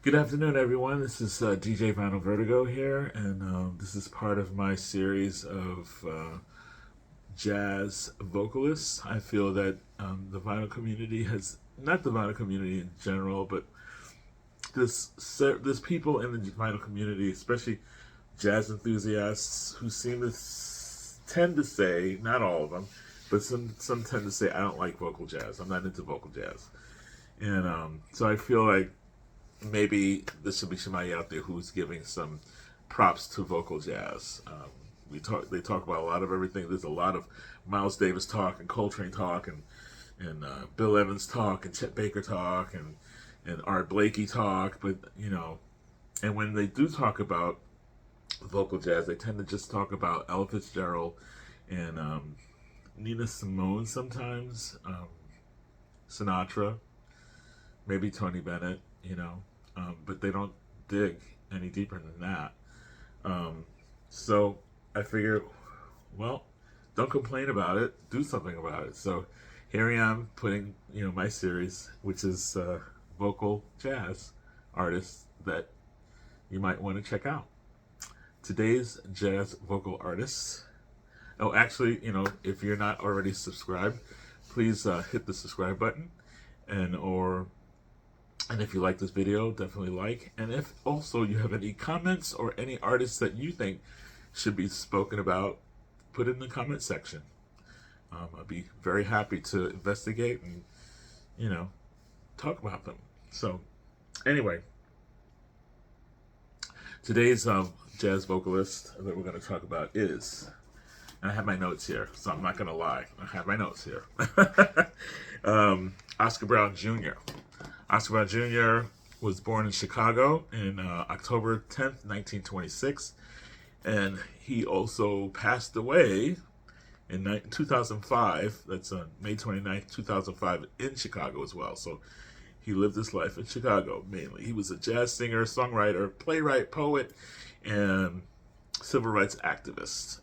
Good afternoon, everyone. This is DJ Vinyl Vertigo here, and this is part of my series of jazz vocalists. I feel that the vinyl community has, not the vinyl community in general, but there's people in the vinyl community, especially jazz enthusiasts, who seem to tend to say, not all of them, but some tend to say, I don't like vocal jazz. I'm not into vocal jazz. And so I feel like maybe there should be somebody out there who's giving some props to vocal jazz. They talk about a lot of everything. There's a lot of Miles Davis talk and Coltrane talk and Bill Evans talk and Chet Baker talk and Art Blakey talk. But and when they do talk about vocal jazz, they tend to just talk about Ella Fitzgerald and Nina Simone sometimes, Sinatra, maybe Tony Bennett, but they don't dig any deeper than that. So I figure, well, don't complain about it, do something about it. So here I am putting, my series, which is vocal jazz artists that you might want to check out. Today's jazz vocal artists. Oh, actually, if you're not already subscribed, please hit the subscribe button, and if you like this video, definitely like. And if also you have any comments or any artists that you think should be spoken about, put it in the comment section. I'd be very happy to investigate and, talk about them. So, anyway, today's jazz vocalist that we're going to talk about is, and I have my notes here, so I'm not going to lie. I have my notes here. Oscar Brown Jr. Oscar Brown Jr. was born in Chicago in October 10th, 1926, and he also passed away in 2005. That's on May 29th, 2005, in Chicago as well. So he lived his life in Chicago mainly. He was a jazz singer, songwriter, playwright, poet, and civil rights activist,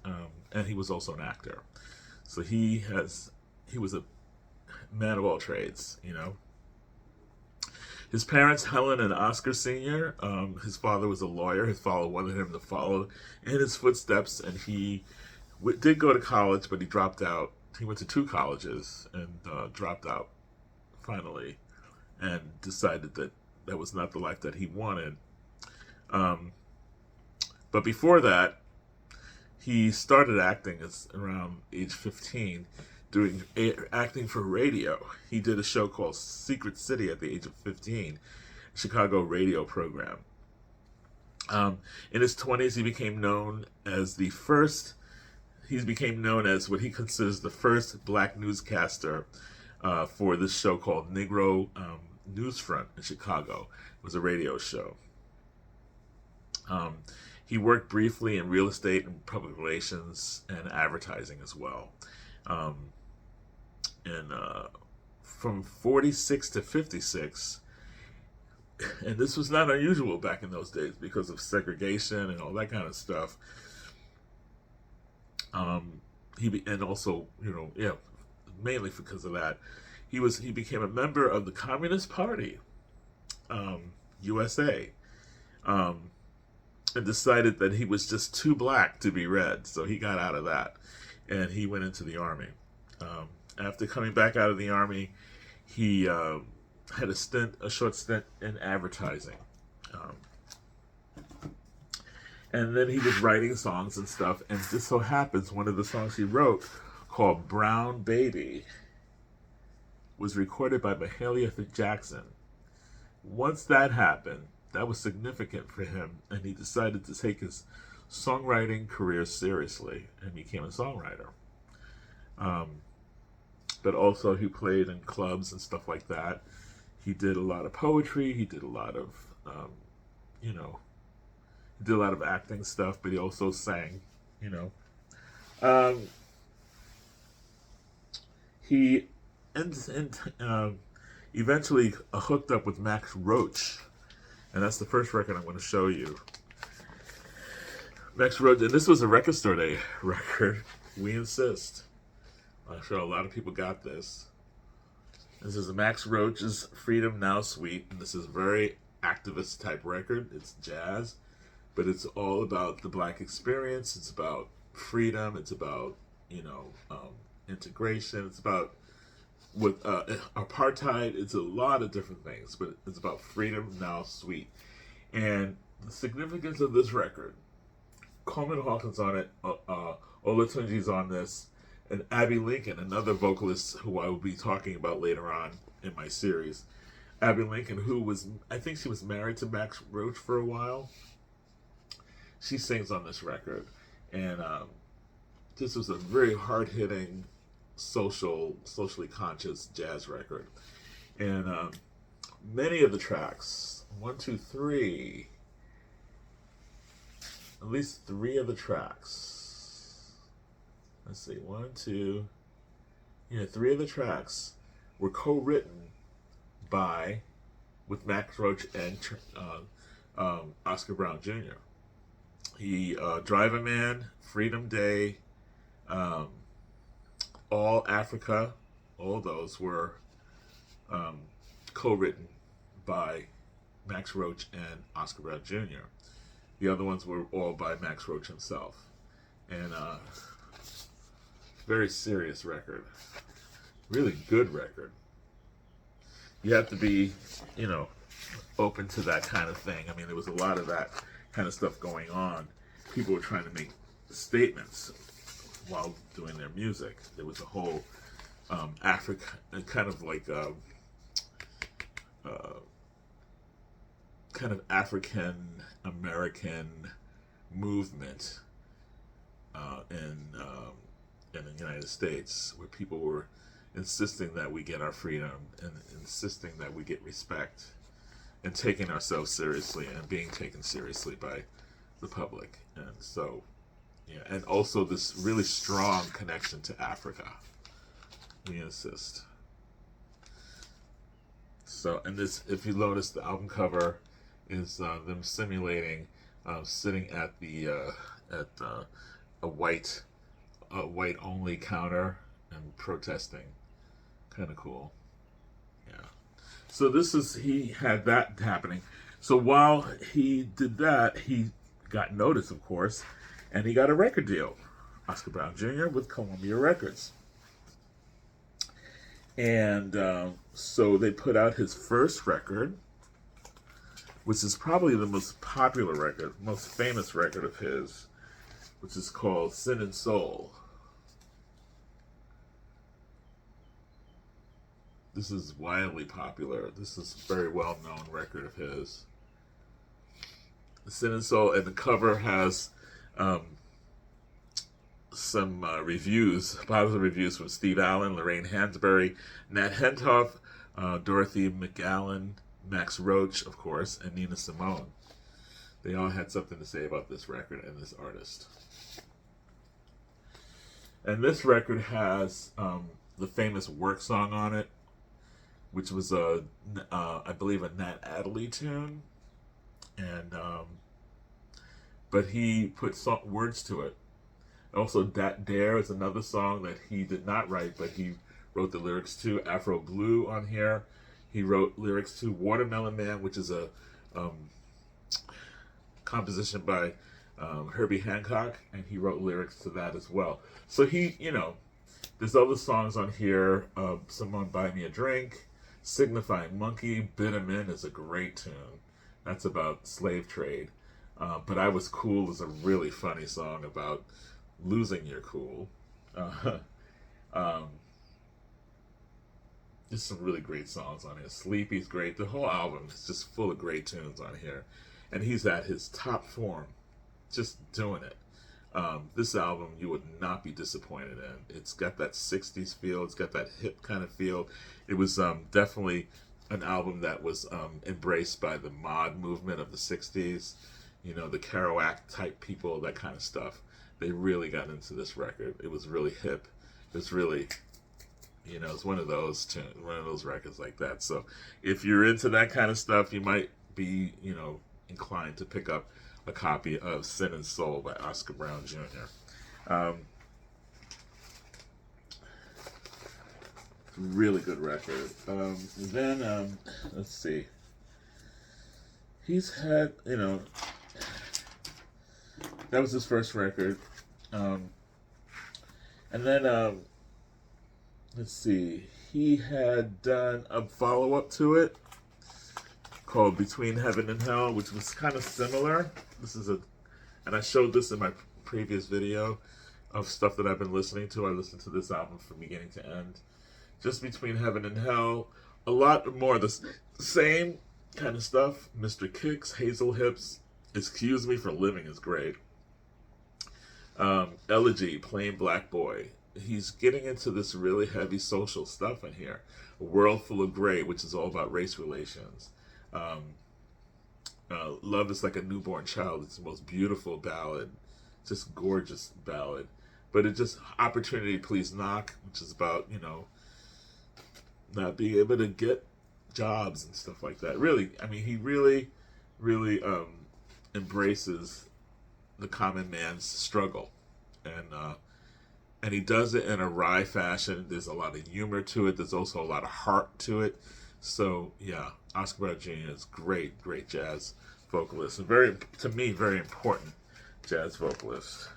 and he was also an actor. So he was a man of all trades, His parents, Helen and Oscar Sr., his father was a lawyer. His father wanted him to follow in his footsteps, and he did go to college, but he dropped out. He went to two colleges and dropped out finally, and decided that that was not the life that he wanted. But before that, he started acting as around age 15, doing acting for radio. He did a show called Secret City at the age of 15, Chicago radio program. In his 20s, he became known as what he considers the first black newscaster for this show called Negro Newsfront in Chicago. It was a radio show. He worked briefly in real estate and public relations and advertising as well. And from 46 to 56, and this was not unusual back in those days because of segregation and all that kind of stuff. And also, mainly because of that, he became a member of the Communist Party, USA, and decided that he was just too black to be red, so he got out of that, and he went into the army. After coming back out of the army, he had a short stint in advertising. And then he was writing songs and stuff, and just so happens one of the songs he wrote, called Brown Baby, was recorded by Mahalia Jackson. Once that happened, that was significant for him, and he decided to take his songwriting career seriously and became a songwriter. But also he played in clubs and stuff like that. He did a lot of poetry. He did a lot of, he did a lot of acting stuff, but he also sang, He eventually hooked up with Max Roach, and that's the first record I'm going to show you. Max Roach, and this was a Record Store Day record. We Insist. I'm sure a lot of people got this. This is Max Roach's Freedom Now Suite, and this is very activist type record. It's jazz, but it's all about the black experience. It's about freedom. It's about, you know, integration. It's about with apartheid. It's a lot of different things, but it's about freedom now sweet. And the significance of this record, Coleman Hawkins on it, Olatunji's on this, and Abby Lincoln, another vocalist who I will be talking about later on in my series. Abby Lincoln, who was, I think she was married to Max Roach for a while. She sings on this record. And this was a very hard-hitting, socially conscious jazz record. And many of the tracks, one, two, three, at least three of the tracks. Let's see, one, two, three of the tracks were co-written with Max Roach and Oscar Brown Jr. Drive a Man, Freedom Day, All Africa, all those were co-written by Max Roach and Oscar Brown Jr. The other ones were all by Max Roach himself. And very serious record. Really good record. You have to be, open to that kind of thing. I mean, there was a lot of that kind of stuff going on. People were trying to make statements while doing their music. There was a whole Africa, kind of like kind of African American movement in the United States, where people were insisting that we get our freedom and insisting that we get respect and taking ourselves seriously and being taken seriously by the public. And so, yeah, and also this really strong connection to Africa. We insist. So, and this, if you notice, the album cover is them simulating sitting at a white only counter and protesting. Kind of cool. Yeah. So he had that happening. So while he did that, he got notice, of course, and he got a record deal, Oscar Brown Jr. with Columbia Records. And so they put out his first record, which is probably the most popular record, most famous record of his, which is called Sin and Soul. This is wildly popular. This is a very well-known record of his. Sin and Soul, and the cover has some positive reviews from Steve Allen, Lorraine Hansberry, Nat Hentoff, Dorothy McAllen, Max Roach, of course, and Nina Simone. They all had something to say about this record and this artist. And this record has the famous Work song on it, which was I believe a Nat Adderley tune, and but he put words to it. Also, Dat Dare is another song that he did not write, but he wrote the lyrics to. Afro Blue on here, he wrote lyrics to. Watermelon Man, which is a composition by Herbie Hancock, and he wrote lyrics to that as well. So there's other songs on here. Someone Buy Me a Drink, Signifying Monkey, Bitter Men is a great tune. That's about slave trade. But I Was Cool is a really funny song about losing your cool. There's some really great songs on here. Sleepy's great. The whole album is just full of great tunes on here. And he's at his top form, just doing it. This album you would not be disappointed in. It's got that 60s feel. It's got that hip kind of feel. It was definitely an album that was embraced by the mod movement of the 60s. The Kerouac type people, that kind of stuff. They really got into this record. It was really hip. It's really, it's one of those records like that. So if you're into that kind of stuff, you might be, inclined to pick up a copy of Sin and Soul by Oscar Brown Jr. Really good record. Then let's see. he's had, that was his first record. And then, let's see, he had done a follow up to it called Between Heaven and Hell, which was kind of similar. And I showed this in my previous video of stuff that I've been listening to. I listened to this album from beginning to end. Just Between Heaven and Hell, a lot more of the same kind of stuff. Mr. Kicks, Hazel Hips, Excuse Me for Living is great. Elegy, Plain Black Boy. He's getting into this really heavy social stuff in here. A World Full of Gray, which is all about race relations. Love is Like a Newborn Child. It's the most beautiful ballad, just gorgeous ballad. But it just, Opportunity Please Knock, which is about, not being able to get jobs and stuff like that. Really, I mean, he really, really embraces the common man's struggle, and he does it in a wry fashion. There's a lot of humor to it. There's also a lot of heart to it. So yeah, Oscar Wilde Jr. is great jazz vocalist, and to me, very important jazz vocalist.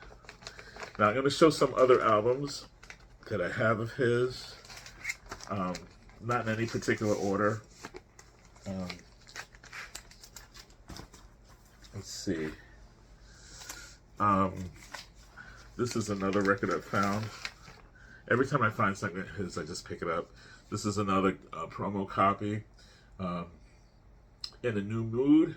Now I'm going to show some other albums that I have of his, not in any particular order. Let's see. This is another record I found. Every time I find something of his, I just pick it up. This is another promo copy. In a New Mood.